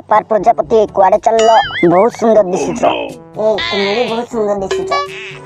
बापार प्रजापति कुआडे चललो बहुत सुंदर दिशुच ए तुम भी बहुत सुंदर दिशुच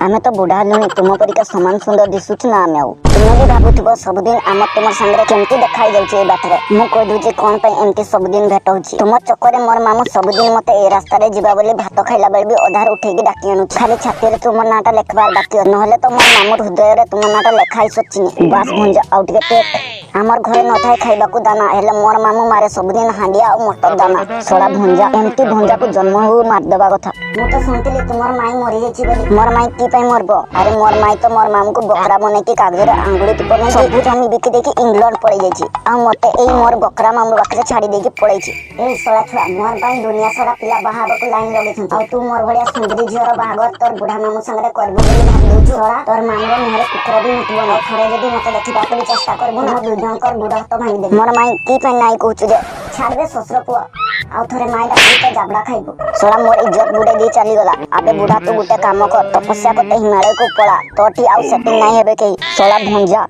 आमे तो बुढ़ा लुणी तुम परिका समान सुंदर दिशुच ना आमे आउ तुम भी भाबुथिबो सब दिन आम तुम संगे केमती देखाई जाउची ए बाटरे मु कह दूची कोन पे एमती सब दिन भेट होची तुम चक्कर मोर मामू सब दिन मते ए रास्ता रे जिबा बोली भात खाइला बेल भी अधार उठेगी डाकी आनु खाली छाती रे तुम नाटा लेखबार बाकी नहले तो मोर मामू हृदय रे तुम नाटा लेखाई सचिनी बास भुंजा आउट के टेक आमर घरे न थाए खाइबा को दाना हेले मोर मामू मारे सब दिन हांडिया और मटर दाना सोडा भुंजा एमती भुंजा को जन्म हो मार देबा कथा मु तो सुनतिली तुमर माई मरि जेची बोली मोर माई की पई मरबो अरे मोर माई तो मोर मामू को बकरा बने के कागज रे आंगुली टिप ने सब जमी बिकी देखि इंग्लैंड पड़ी जेची आ मते एई मोर बकरा मामू बाखरे छाड़ी देकी पळैची ए सोळा छुआ मोर पई दुनिया सारा पिला बाहाबा को लाइन लगे छन आ तू मोर भड़िया सुंदरी झियर बाहागर तोर बुढ़ा मामू संगे करबो बोली भाग देउछु सोळा तोर मामू रे मुहरे कुकुर भी मुतबो न थरे जदी मते देखि बाकली चेष्टा करबो न दुजनकर बुढ़ा तो भांगी दे मोर माई की पई नाई कहछु जे छाड़ दे ससुर पुआ आ थरे माई डाकी तो जाबड़ा खाइबो सोळा मोर इज्जत बुडे दी चली गला आबे बुढ़ा तू गुटे काम कर तपस्या करते हिमालय को पड़ा तोटी आउ सेटिंग नाही हेबे के सोळा भुंजा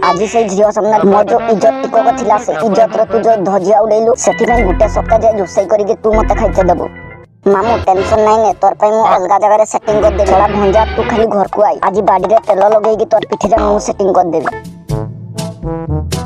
आज से झियो सामने मोर जो इज्जत टिको को थिला से इज्जत रे तू जो धजिया उडेलु सेति में गुटे सप्ताह जे जोसई करी के तू मते खाइते देबो मामू टेंशन नहीं ने तोर पे मु अलगा जगह रे सेटिंग कर दे सोळा भुंजा तू खाली घर को आई आज बाडी रे तेल लगेगी तोर पिठी रे मु सेटिंग कर देबे।